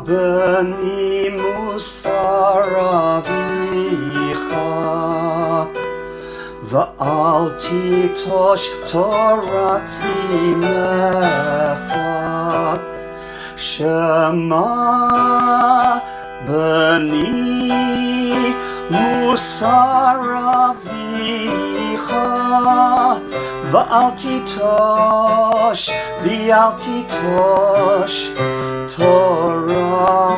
beni musar avicha va'al titosh torat imecha Shema beni musar avicha va'al titosh Torah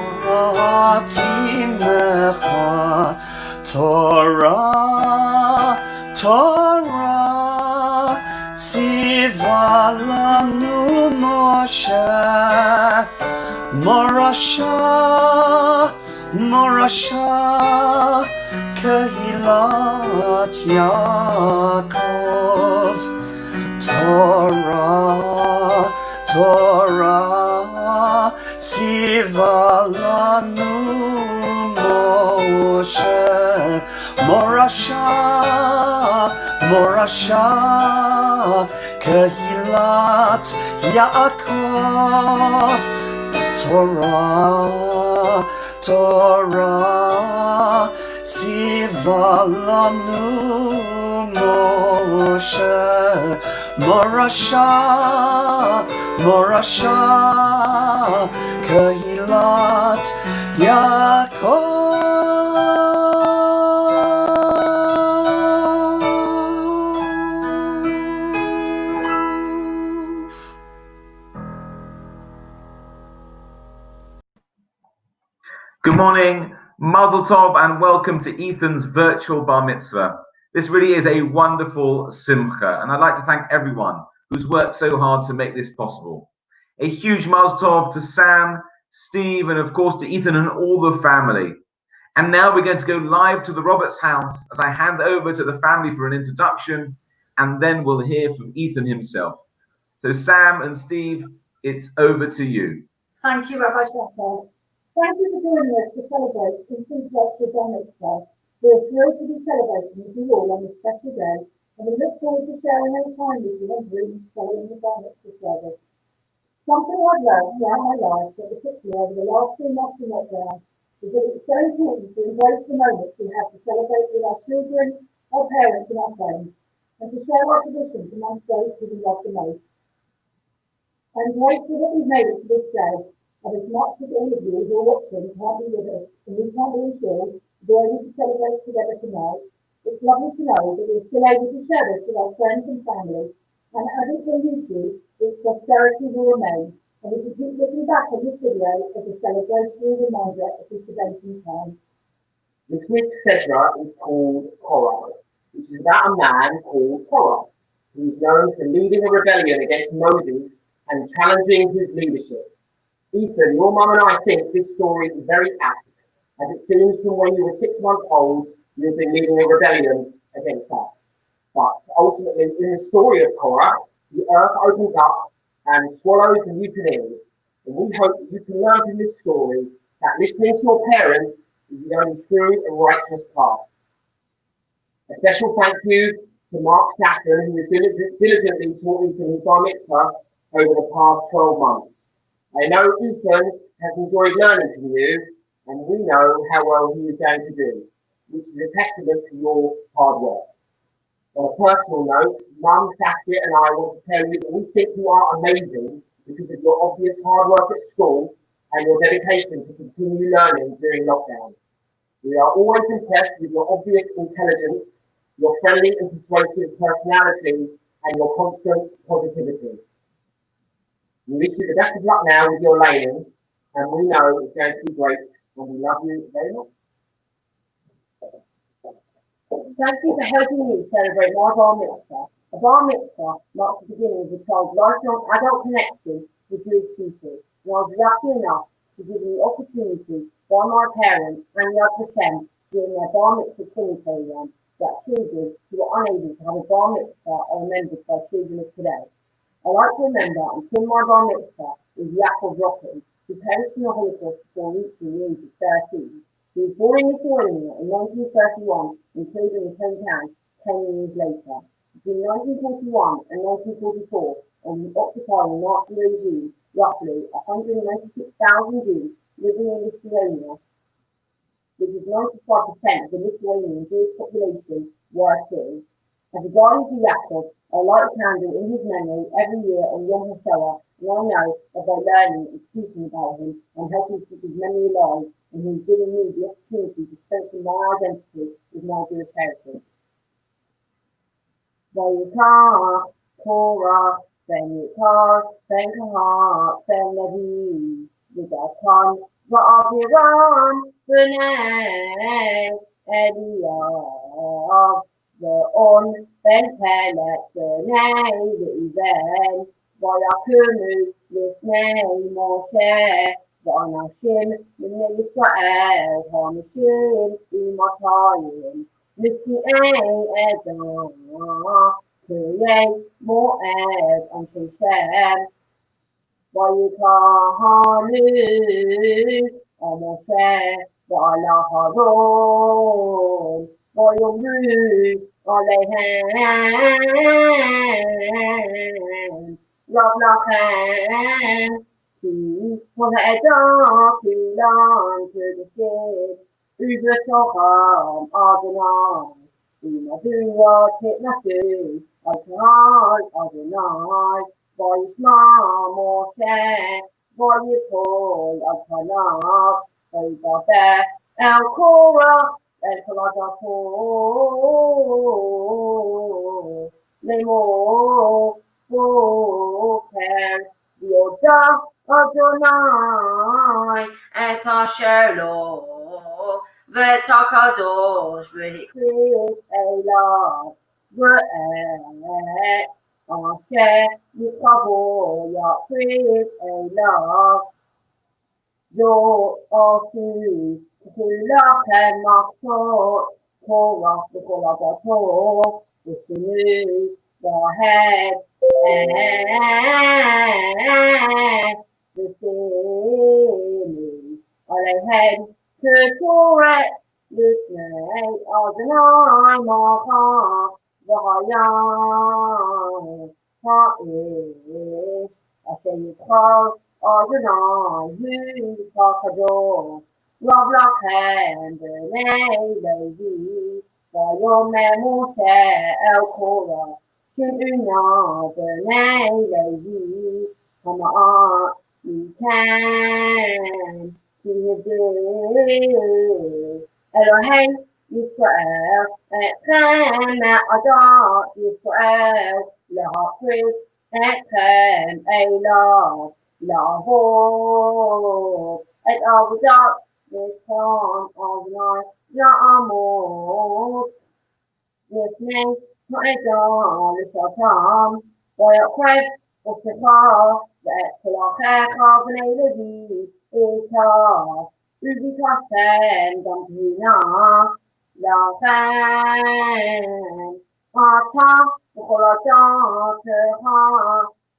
timecha Torah tziva lanu Moshe Morasha kehilat Yaakov Torah tziva lanu Moshe Morasha kehilat Yaakov Torah tziva lanu Moshe Morasha kehilat Yaakov. Good morning, Mazel Tov, and welcome to Ethan's virtual bar mitzvah. This really is a wonderful simcha, and I'd like to thank everyone who's worked so hard to make this possible. A huge Mazel Tov to Sam, Steve, and of course to Ethan and all the family. And now we're going to go live to the Roberts house as I hand over to the family for an introduction, and then we'll hear from Ethan himself. So Sam and Steve, it's over to you. Thank you, Rabbi Chapper. Thank you for joining us to celebrate Ethan's virtual bar mitzvah. We are thrilled to be celebrating with you all on this special day, and we look forward to sharing our time with you on Zoom following the bar mitzvah service. Something I've learned throughout my life, but particularly over the last 2 months in lockdown, is that it's so important to embrace the moments we have to celebrate with our children, our parents, and our friends, and to share our traditions amongst those who we love the most. I'm grateful that we've made it to this day. And as much as all of you who are watching can't be with us and we can't be ensured to be able to celebrate together tonight, it's lovely to know that we're still able to share this with our friends and family. And as it's on YouTube, its posterity will remain. And we can keep looking back on this video as a celebratory reminder of this event in time. This week's Sedra is called Korah, which is about a man called Korah, who is known for leading a rebellion against Moses and challenging his leadership. Ethan, your mum and I think this story is very apt, as it seems from when you were 6 months old, you have been leading a rebellion against us. But ultimately, in the story of Korah, the earth opens up and swallows the mutineers. And we hope that you can learn from this story that listening to your parents is the only true and righteous path. A special thank you to Mark Sassen, who has diligently taught Ethan his bar mitzvah over the past 12 months. I know Ethan has enjoyed learning from you, and we know how well he is going to do, which is a testament to your hard work. On a personal note, Mum, Saskia, and I want to tell you that we think you are amazing because of your obvious hard work at school and your dedication to continue learning during lockdown. We are always impressed with your obvious intelligence, your friendly and persuasive personality, and your constant positivity. We wish you the best of luck now with your laying, and we know it's going to be great, and we love you very much. Thank you for helping me celebrate my bar mitzvah. A bar mitzvah marks the beginning of a child's lifelong adult connection with Jewish people, and I was lucky enough to be given the opportunity by my parents and Yad Vashem during their bar mitzvah training program that children who are unable to have a bar mitzvah are remembered by children of today. I like to remember until my bar mitzvah was Yaakov Rocken, who perished in the Holocaust before reaching the age of 13. He was born in Lithuania in 1931 and killed in his hometown 10 years later. Between 1941 and 1944, when the occupying Nazi regime, roughly 196,000 Jews living in Lithuania, which is 95% of the Lithuanian Jewish population working. As a guardian to Yaakov, I light a candle in his memory every year on Yom HaShoah, and I know that by learning and speaking about him, I'm helping to keep his memory alive, and he's giving me the opportunity to strengthen my identity with my Jewish heritage. Vayikach, Korach, Ben Yitzhar, Ben Kahat, Ben Levi, Vidatan, Va'aviram, B'nai, Eliyav, Ve'on, Ben Pelet, B'nai, Ve'even, Vayakumu, Lifnei Moshe, Va'anashim, B'nai Yisrael, Hamishim, Umatayim, Nisi'ei Edom, Kirei Moed, Anshe Shem, Vayikahanu, Moshe, Va'ala Haron, Vayomru, Alehem, Lav Lachem, Ki, Mohedah, Kulan, Kedeshim, Ubetocham, Adonai, Umadua, Titnasu, Adonai, Adonai, Vayishma, Moshe, Vayipol, Adonai, Vayidaber, El Korah, El Koladato, Lemor, Boker, Yoda, Adonai, Et Asher Lo, ואת הקדוש והקריב אליו ואת אשר יתחבו יקריב אליו יעשו כולכם מחצות קורח בכל הדתות ושינוי והד ושינוי עליהם Ketoret, Lifnei Adonai Macha, V'hayam Ha'ish, Asher Yitzchak Adonai Hu HaKadosh, Rav Lachem B'nei Levi, Vayomer Moshe El Korah, Shim'una B'nei Levi, Hama'at Mikan. Elohim Yisrael, Etchem Adat Yisrael, Lahakriv, Etchem Elav, Lavov, Et Avodat, Mishkan Adonai, La'amot, Lifnei Ha'edah L'shatam, Vayakrev, Otecha, Ve'et Kolachecha B'nei Levi, Eta, Ubikasen, Dampina, Lachen, Ata, Ukolateha,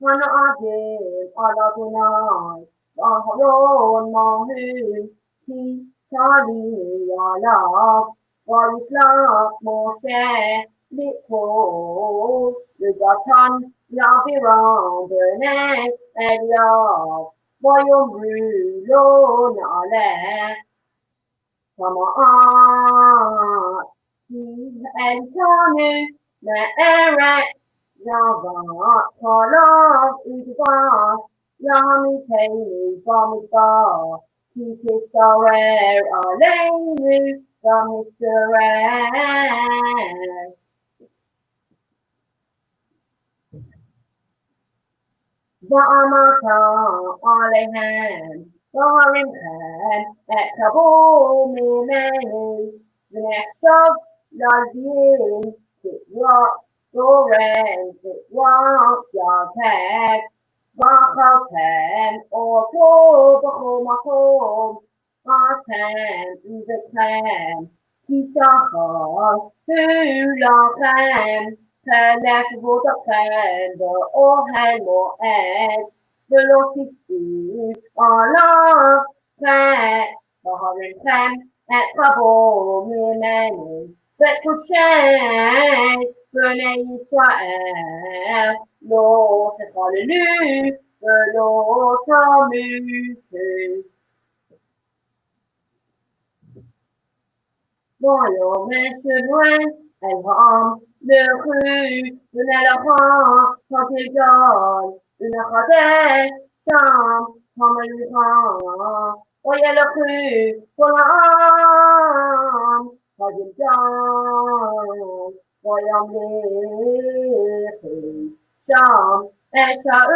Hana Adim, Aladonai, Aharon Mahu, Ki, Tali, Alav, Vayishlach Moshe, Litpo, Rizatan, Yaviram, B'nei, Eliyav, Vayomru lo na'aleh Hama'at Ki eltanu me'eret Zavat Kalav Udvar Yahamitenu Bamidbar Ki tistarer aleinu Bamistarer Va'amata alehem, va'arimhem, et kabo mimenu, v'nechshav lalvim, titvot, doren, titvot, yatev, v'achaltem, oto, b'chol makom, atem, uv'etchem, kisachar, hu lachem, K'nef v'odachem b'ohel mo'ed v'lo tis'u alav peh v'harimchem et chabo mimenu v'et kodshei b'nei Yisrael lo techalelu v'lo tamutu ויאמר שמואל אל העם לכו ונלכה הגלגל ונחדש שם המלוכה וילכו כל העם הגלגל וימלכו שם את שאול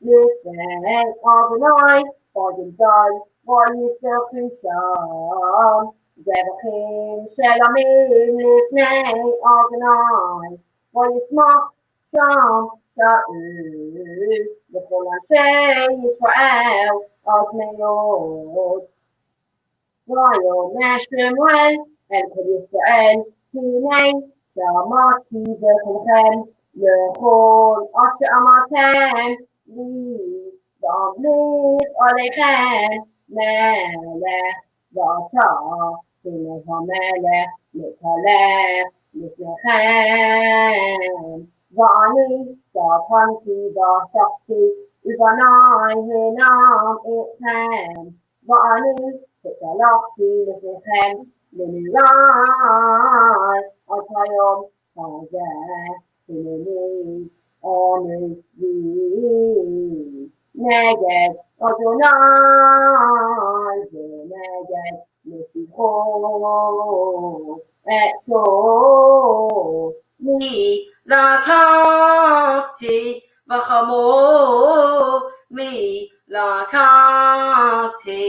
לפני אדוני בגלגל וישלחו שם זבחים שלמים לפני אדוני וישמח שם שאול וכל אנשי ישראל עד מאוד ויאמר שמואל אל כל ישראל הנה שמעתי בקולכם לכל אשר אמרתם לי ואמליך עליכם מלך ואתה הנה המלך מתהלך לפניכם ואני ספנתי ואספתי ובניי הנם אתכם ואני התהלכתי לפניכם לנראה עד היום הזה הנני אנו לי נגד אדוני ונגד משיחו את שולי לקחתי וחמור מי לקחתי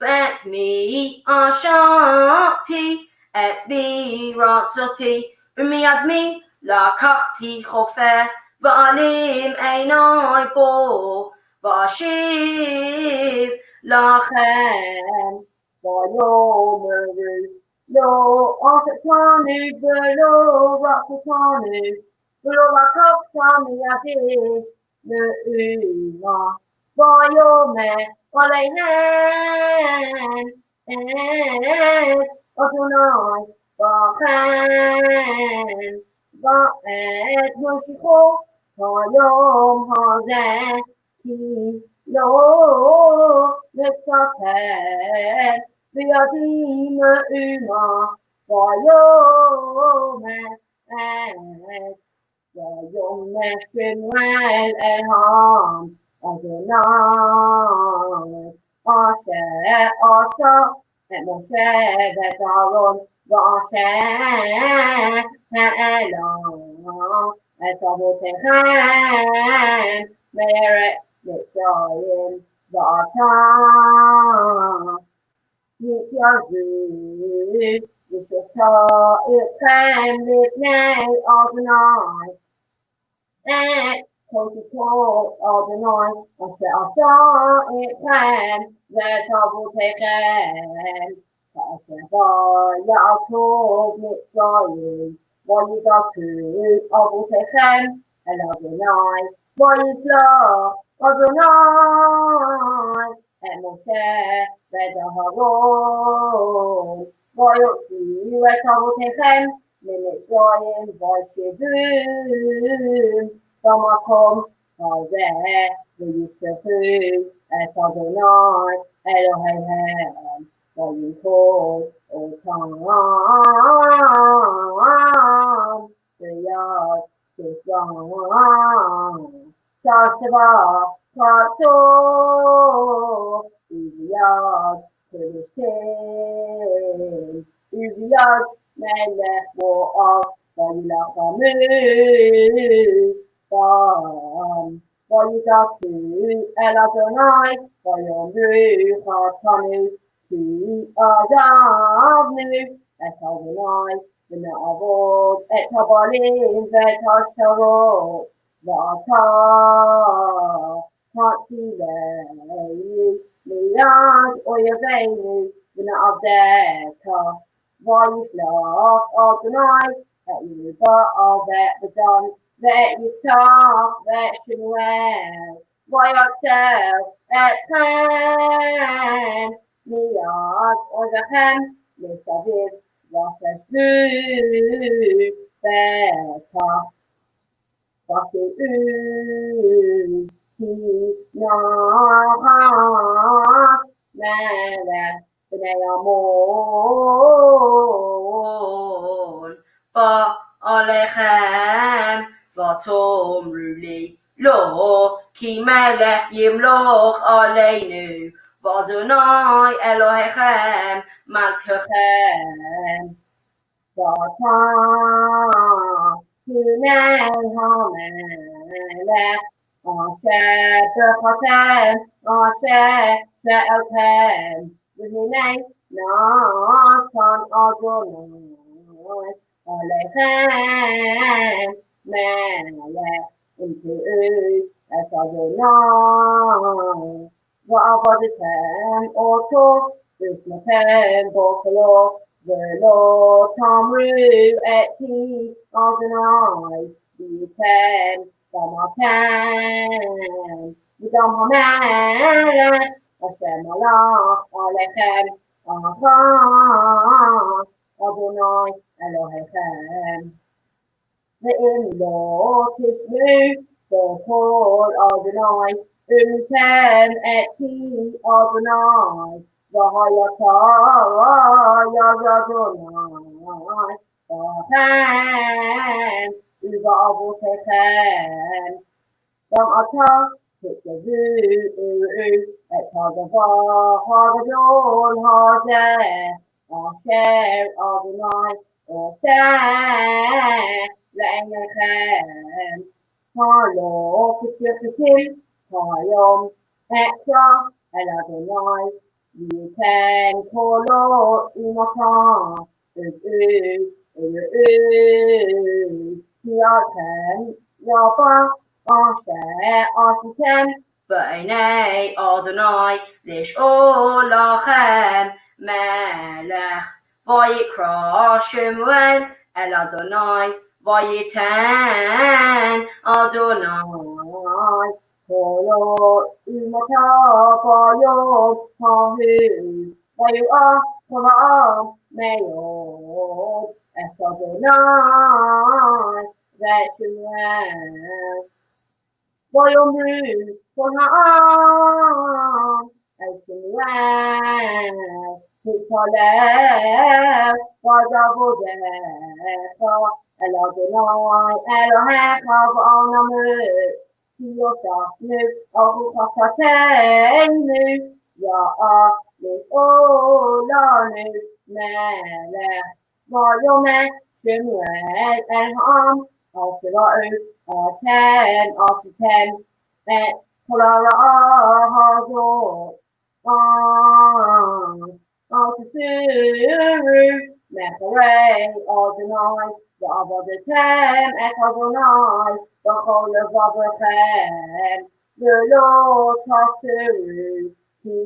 ואת מי אשרתי את בירצתי ומיד מי לקחתי חופר ואלים עיני בו ואשיב לכם ויאמרו לא עשתני ולא רצתני ולא לקחת מידי מאומה ויאמר עליהם את אדוני בכם ואת משיחו היום הזה כי לא נצטט בידי מאומה ויאמר שמואל אל העם אדוני אשר עשה את משה ואת אהרון ואשר העלה את אבותיכם מארץ מצרים ועתה יתיישבו ושתה אתכם לפני אדוני את כל תיקות אדוני אשר עשה אתכם ואת אבותיכם כאשר בא יעקב מצרים ויזעקו אבותיכם אל אדוני וישלח אדוני את משה ואת אהרון ויוציאו את אבותיכם ממצרים וישבו במקום הזה וישלחו את אדוני אלוהיהם וינקוט אותם ביד ססרם שסבה קצו וביד פלשתים וביד מלך מואב וילחמו בם ויזעקו אל אדוני ויאמרו חטאנו כי עזבנו את אדוני ונעבוד את הבעלים ואת השטרות ועתה תצילנו מיד אויבינו ונעבדך וישלח אדוני את ירבעל ואת בדן ואת יפתח ואת שמואל ויצר אתכם מיד אויביכם מסביב וחפשו בטח ותראו כי נחש מלך B'nei Ammon, Ba'alechem, V'tomru li, Lo, Ki Melech Yimloch Aleinu, V'Adonai Elohechem, Malkechem. V'ata Hinei HaMelech, Asher B'chatem, Asher She'elchem, V'hinei Natan Adonai Alechem Melech into Es Adonai V'avodetem Oto V'shmatem B'cholo V'lo Tamru Et Ki Adonai V'yitem Damatem V'dam HaMelech Asher Malach Alechem Adonai Elohechem Ve'im lo tishmu B'kol Adonai Umtem et ki Adonai V'hayata yad Adonai V'chem Uva'avotechem Gam ata titzavu et hadavar hagadol hazeh Asher Adonai oseh le'enechem Halo k'tzirketim hayom ekra el Adonai V'yiten kolo imata Ki alchem yaba Asher asitem B'nei Adonai lish'ol lachem melech Vayikra Shemuel el Adonai Vayiten Adonai Kolo imata bayom hahu Vayu'ah kola'am meyod Es Adonai V'Shemuel Vayomru kol ha'am El Shemuel Titpalel v'adavodecha El Adonai Elohecha v'anamut Ki yosafnu avuchateinu Ya'ah lish'olanu melech Vayomeh Shemuel el ha'am Al shira'u atem asitem Et kol ha'ra'ah hazot Al tisuru mecharei Adonai V'avodetem et Adonai V'chol levavechem V'lo tasuru Ki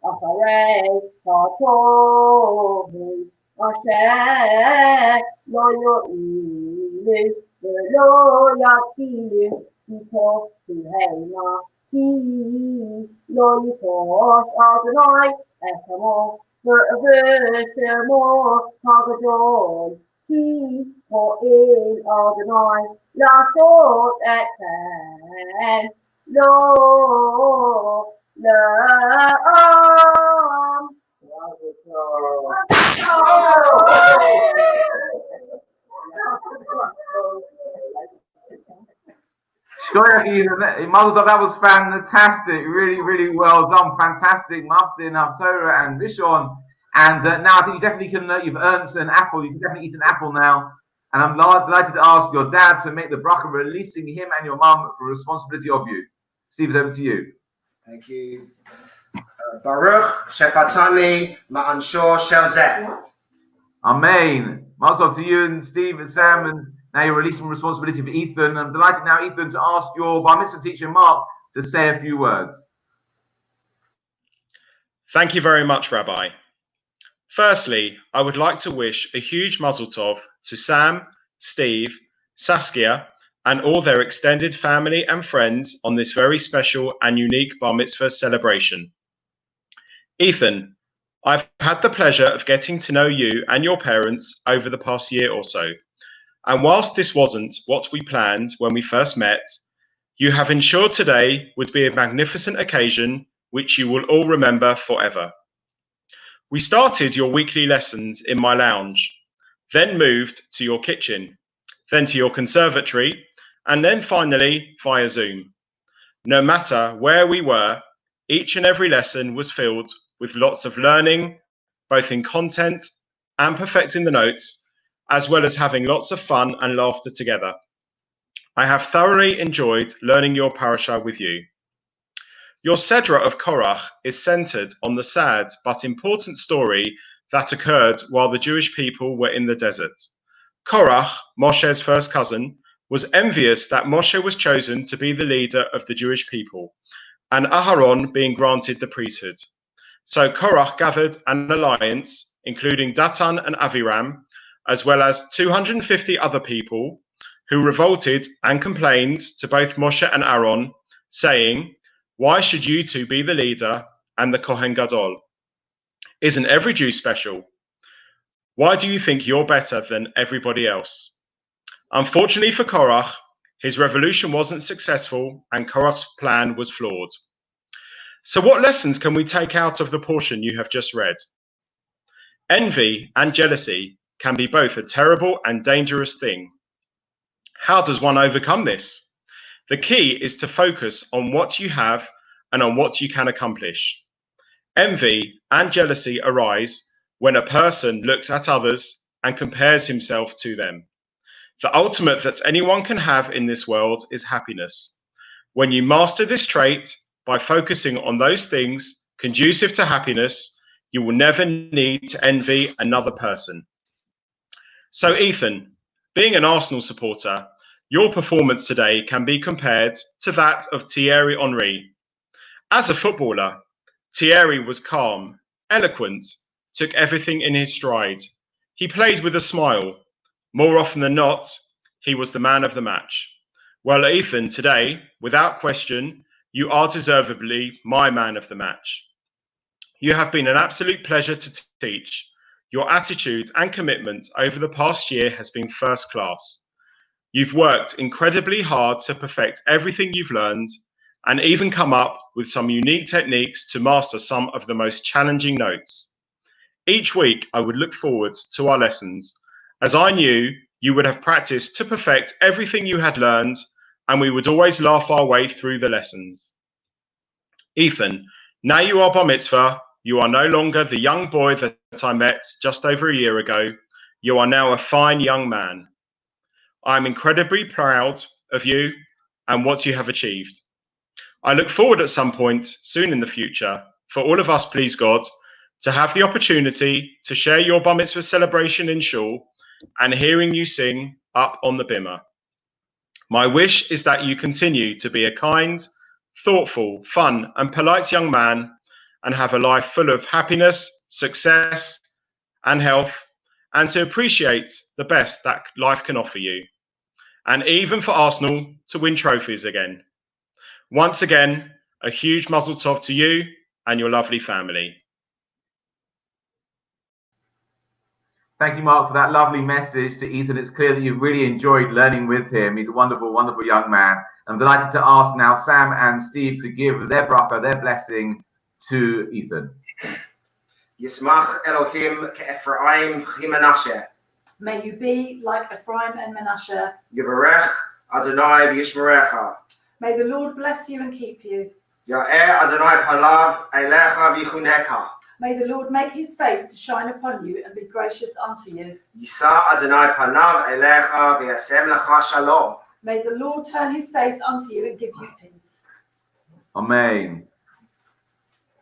acharei hatovu Asher lo yo'ilu V'lo yatzilu Kito Kiheima Ki lo yitosh Adonai et amo V'shemo hagadol Ki ho'il Adonai La'asot etchem Lo la'am Mazel Tov, that was fantastic. Really well done. Fantastic. Maftin, Torah, and Rishon. And now I think you definitely can, you've earned an apple. You can definitely eat an apple now. And I'm delighted to ask your dad to make the bracha, releasing him and your mum for responsibility of you. Steve, it's over to you. Thank you. Baruch shefatani ma'ansho shel zeh. Amen. Mazel Tov to you and Steve and Sam, and now you're releasing responsibility for Ethan. I'm delighted now, Ethan, to ask your Bar Mitzvah teacher, Mark, to say a few words. Thank you very much, Rabbi. Firstly, I would like to wish a huge Mazel Tov to Sam, Steve, Saskia, and all their extended family and friends on this very special and unique Bar Mitzvah celebration. Ethan, I've had the pleasure of getting to know you and your parents over the past year or so. And whilst this wasn't what we planned when we first met, you have ensured today would be a magnificent occasion which you will all remember forever. We started your weekly lessons in my lounge, then moved to your kitchen, then to your conservatory, and then finally via Zoom. No matter where we were, each and every lesson was filled with lots of learning, both in content and perfecting the notes, as well as having lots of fun and laughter together. I have thoroughly enjoyed learning your parasha with you. Your Sedra of Korach is centered on the sad but important story that occurred while the Jewish people were in the desert. Korach, Moshe's first cousin, was envious that Moshe was chosen to be the leader of the Jewish people, and Aharon being granted the priesthood. So Korach gathered an alliance, including Datan and Aviram, as well as 250 other people, who revolted and complained to both Moshe and Aaron, saying, "Why should you two be the leader and the Kohen Gadol? Isn't every Jew special? Why do you think you're better than everybody else?" Unfortunately for Korach, his revolution wasn't successful and Korach's plan was flawed. So what lessons can we take out of the portion you have just read? Envy and jealousy can be both a terrible and dangerous thing. How does one overcome this? The key is to focus on what you have and on what you can accomplish. Envy and jealousy arise when a person looks at others and compares himself to them. The ultimate that anyone can have in this world is happiness. When you master this trait by focusing on those things conducive to happiness, you will never need to envy another person. So Ethan, being an Arsenal supporter, your performance today can be compared to that of Thierry Henry. As a footballer, Thierry was calm, eloquent, took everything in his stride. He played with a smile. More often than not, he was the man of the match. Well, Ethan, today, without question, you are deservedly my man of the match. You have been an absolute pleasure to teach. Your attitude and commitment over the past year has been first class. You've worked incredibly hard to perfect everything you've learned and even come up with some unique techniques to master some of the most challenging notes. Each week, I would look forward to our lessons, as I knew you would have practiced to perfect everything you had learned, and we would always laugh our way through the lessons. Ethan, now you are bar mitzvah, you are no longer the young boy that I met just over a year ago. You are now a fine young man. I am incredibly proud of you and what you have achieved. I look forward at some point soon in the future for all of us, please God, to have the opportunity to share your bar mitzvah celebration in shul and hearing you sing up on the bimah. My wish is that you continue to be a kind, thoughtful, fun and polite young man and have a life full of happiness, success and health, and to appreciate the best that life can offer you. And even for Arsenal to win trophies again. Once again, a huge Mazel Tov to you and your lovely family. Thank you, Mark, for that lovely message to Ethan. It's clear that you've really enjoyed learning with him. He's a wonderful, wonderful young man. I'm delighted to ask now Sam and Steve to give their bracha, their blessing to Ethan. Yismach Elohim ke'Ephraim v'Menashe. May you be like Ephraim and Manasseh. Yivarech Adonai v'Yishmerecha. May the Lord bless you and keep you. Ya'er Adonai palav eilecha v'Yichuneka. May the Lord make his face to shine upon you and be gracious unto you. Yisa Adonai panav eilecha v'yasem lecha shalom. May the Lord turn his face unto you and give you peace. Amen.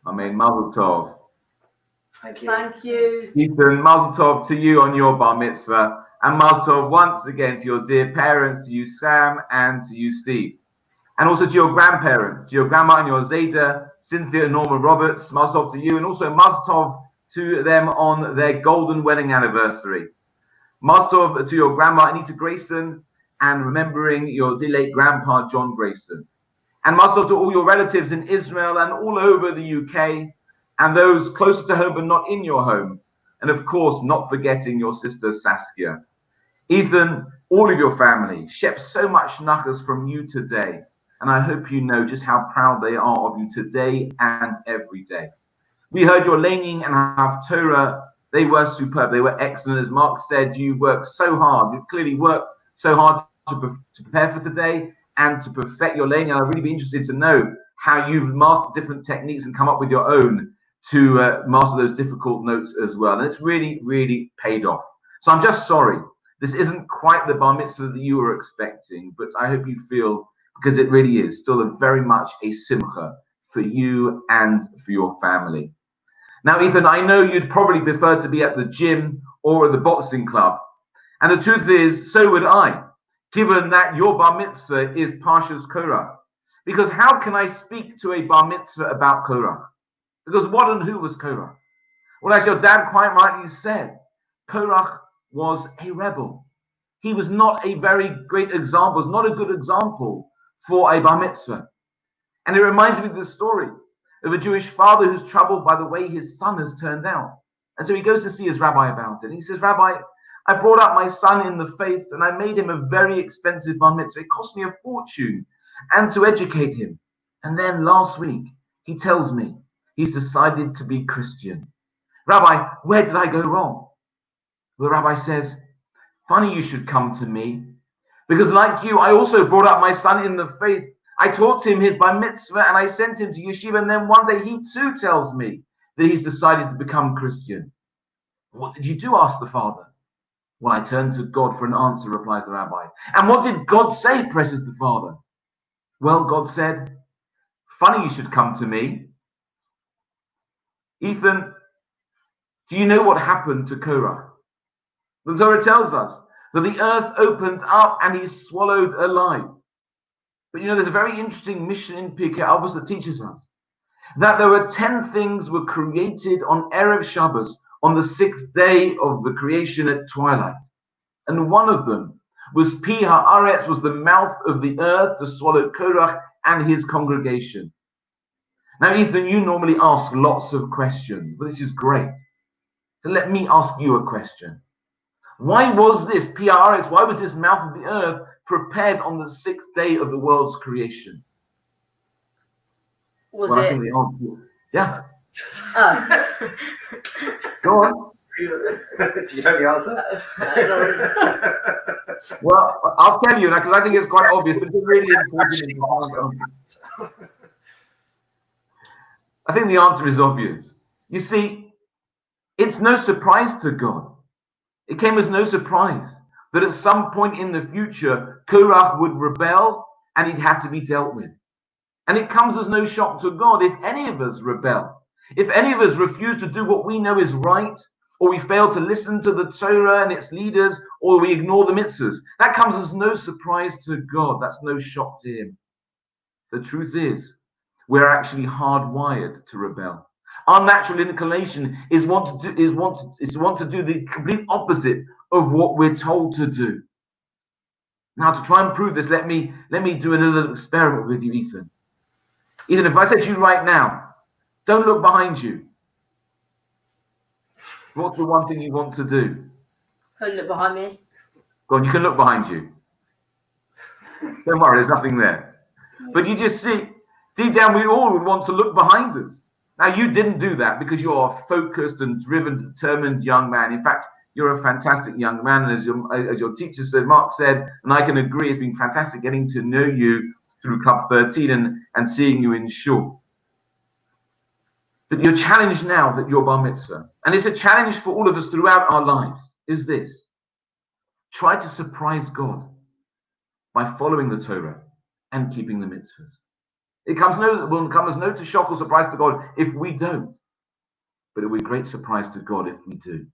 Amen. Mazel Tov. Thank you. Thank you. Ethan, Mazel Tov to you on your bar mitzvah. And Mazel Tov once again to your dear parents, to you Sam and to you Steve. And also to your grandparents, to your grandma and your Zeta, Cynthia and Norma Roberts. Mazel Tov to you, and also Mazel Tov to them on their golden wedding anniversary. Mazel Tov to your grandma Anita Grayson, and remembering your dear late grandpa John Grayson. And Mazel Tov to all your relatives in Israel and all over the UK, and those closer to home but not in your home. And of course, not forgetting your sister Saskia. Ethan, all of your family, Shep so much nachas from you today. And I hope you know just how proud they are of you today and every day. We heard your Laning and Haftorah. They were superb. They were excellent. As Mark said, you worked so hard. You clearly worked so hard to prepare for today and to perfect your Laning. I'd really be interested to know how you've mastered different techniques and come up with your own to master those difficult notes as well. And it's really, really paid off. So I'm just sorry. This isn't quite the bar mitzvah that you were expecting, but I hope you feel, because it really is still very much a simcha for you and for your family. Now, Ethan, I know you'd probably prefer to be at the gym or at the boxing club. And the truth is, so would I, given that your bar mitzvah is Parshas Korach. Because how can I speak to a bar mitzvah about Korach? Because what and who was Korach? Well, as your dad quite rightly said, Korach was a rebel. He was not a very great example, was not a good example for a bar mitzvah. And it reminds me of the story of a Jewish father who's troubled by the way his son has turned out. And so he goes to see his rabbi about it. And he says, Rabbi, I brought up my son in the faith and I made him a very expensive bar mitzvah. It cost me a fortune and to educate him. And then last week, he tells me he's decided to be Christian. Rabbi, where did I go wrong? Well, the rabbi says, funny you should come to me, because like you, I also brought up my son in the faith. I taught him his bar mitzvah and I sent him to yeshiva, and then one day he too tells me that he's decided to become Christian. What did you do? Asked the father. Well, I turned to God for an answer, replies the rabbi. And what did God say? Presses the father. Well, God said, funny you should come to me. Ethan, do you know what happened to Korach? The Torah tells us that the earth opened up and he's swallowed alive. But you know, there's a very interesting mission in Pirkei Avos that teaches us that there were 10 things were created on Erev Shabbos, on the 6th day of the creation at twilight. And one of them was Pi Haaretz, was the mouth of the earth to swallow Korach and his congregation. Now, Ethan, you normally ask lots of questions, but this is great. So let me ask you a question. Why was this Pi Haaretz, why was this mouth of the earth prepared on the 6th day of the world's creation? Was it? I think the answer, yeah. Oh. Go on. Do you know the answer? Well, I'll tell you now, because I think it's quite obvious, but it's a really important. I think the answer is obvious. You see, it's no surprise to God. It came as no surprise that at some point in the future, Korach would rebel and he'd have to be dealt with. And it comes as no shock to God if any of us rebel, if any of us refuse to do what we know is right, or we fail to listen to the Torah and its leaders, or we ignore the mitzvahs. That comes as no surprise to God. That's no shock to him. The truth is, we're actually hardwired to rebel. Our natural inclination is want to do the complete opposite of what we're told to do. Now, to try and prove this, let me do a little experiment with you, Ethan. Ethan, if I said to you right now, don't look behind you, what's the one thing you want to do? Don't look behind me. Go on, you can look behind you. Don't worry, there's nothing there. But you just see, deep down, we all would want to look behind us. Now, you didn't do that because you are a focused and driven, determined young man. In fact, you're a fantastic young man. And as your teacher said, Mark said, and I can agree, it's been fantastic getting to know you through Club 13 and seeing you in shul. But you're challenged now that you're bar mitzvah. And it's a challenge for all of us throughout our lives, is this. Try to surprise God by following the Torah and keeping the mitzvahs. It will come as no shock or surprise to God if we don't. But it will be a great surprise to God if we do.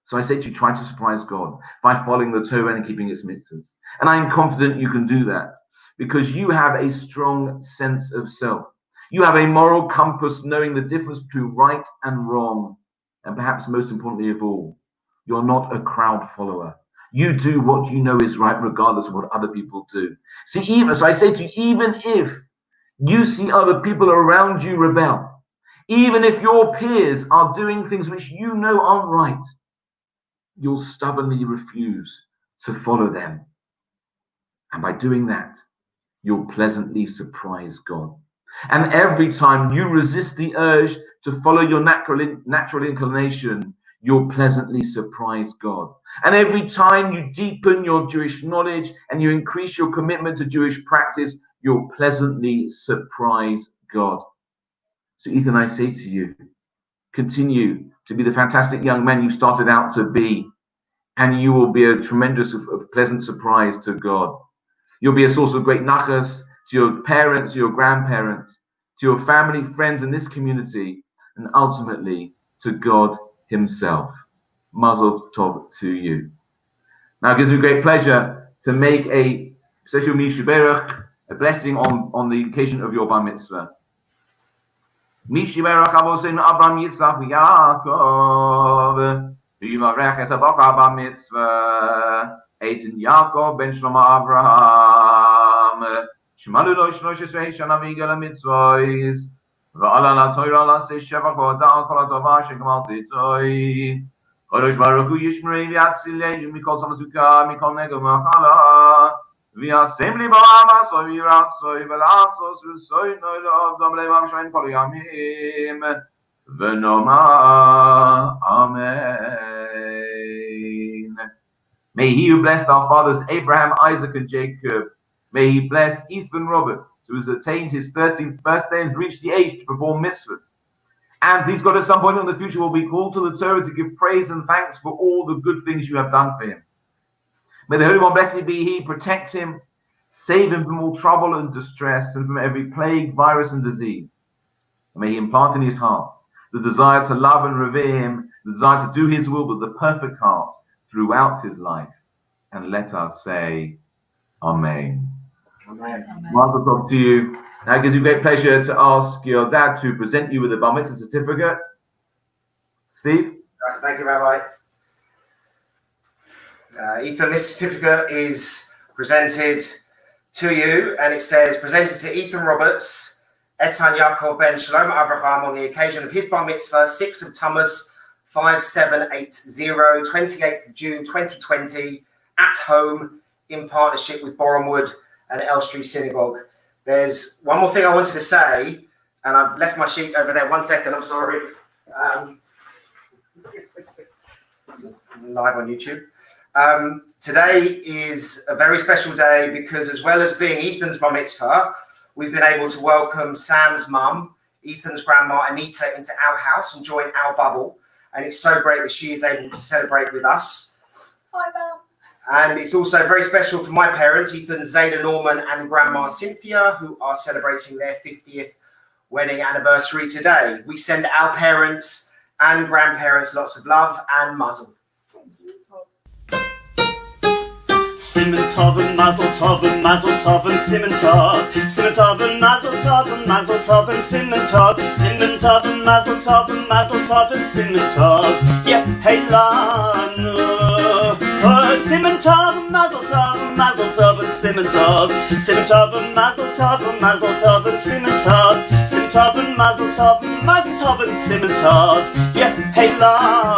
So I say to you, try to surprise God by following the Torah and keeping its mitzvahs. And I'm confident you can do that because you have a strong sense of self. You have a moral compass knowing the difference between right and wrong. And perhaps most importantly of all, you're not a crowd follower. You do what you know is right regardless of what other people do. So I say to you, even if you see other people around you rebel, even if your peers are doing things which you know aren't right, you'll stubbornly refuse to follow them. And by doing that, you'll pleasantly surprise God. And every time you resist the urge to follow your natural inclination, you'll pleasantly surprise God. And every time you deepen your Jewish knowledge and you increase your commitment to Jewish practice, you'll pleasantly surprise God. So Ethan, I say to you, continue to be the fantastic young man you started out to be, and you will be a tremendous of pleasant surprise to God. You'll be a source of great nachas to your parents, to your grandparents, to your family, friends in this community, and ultimately to God himself. Mazel Tov to you. Now it gives me great pleasure to make a special mishiberach, a blessing on the occasion of your bar mitzvah. Mishiberach avoseinu Abraham, Yitzchak, Yaakov. Yivarech es havacha bar mitzvah. Eitan Yaakov ben Shlomo Abraham. Shmalu lo 13 shana v'yigel hamitzvos. V'ala la'torah la'aseh shevach v'oda'al kol ha'tova shegamalti toi. Kodesh Baruch Hu yishmerei v'yatzilei mikol samazuka mikol negel v'achala. V'yasem libo amasoi v'yiratzoi v'la'asos v'soi noilov dom levam shoin kol yamim. V'noma Amen. May he who blessed our fathers Abraham, Isaac, and Jacob, may he bless Ethan Roberts, who has attained his 13th birthday and reached the age to perform mitzvahs. And please God, at some point in the future will be called to the Torah to give praise and thanks for all the good things you have done for him. May the Holy One, blessed be he, protect him, save him from all trouble and distress, and from every plague, virus, and disease. And may he implant in his heart the desire to love and revere him, the desire to do his will with the perfect heart throughout his life. And let us say, Amen. Amen. Mazel Tov to you. Now it gives me great pleasure to ask your dad to present you with a bar mitzvah certificate. Steve? Thank you, Rabbi. Ethan, this certificate is presented to you, and it says, presented to Ethan Roberts, Eitan Yaakov ben Shlomo Abraham, on the occasion of his bar mitzvah, 6th of Tammuz, 5780, 28th of June 2020, at home, in partnership with Bournemouth and Elstree Synagogue. There's one more thing I wanted to say, and I've left my sheet over there. 1 second, I'm sorry. Live on YouTube. Today is a very special day because, as well as being Ethan's bar mitzvah, we've been able to welcome Sam's mum, Ethan's grandma Anita, into our house and join our bubble. And it's so great that she is able to celebrate with us. Hi, Mel. And it's also very special for my parents, Ethan, Zayda Norman, and Grandma Cynthia, who are celebrating their 50th wedding anniversary today. We send our parents and grandparents lots of love and mazel. Simen Tov and Mazel Tov and Mazel Tov and Simen Tov. Simen Tov and Mazel Tov and Mazel Tov and Simen Tov. Simen Tov and Mazel Tov and Mazel Tov and Simen Tov. Yeah, hey lanu. Simen Tov and Mazel Tov and Mazel Tov and Simen Tov. Simen Tov and Mazel Tov and Mazel Tov and Simen Tov. Simen Tov and Mazel Tov and Mazel Tov and Simen Tov. Yeah, hey lanu.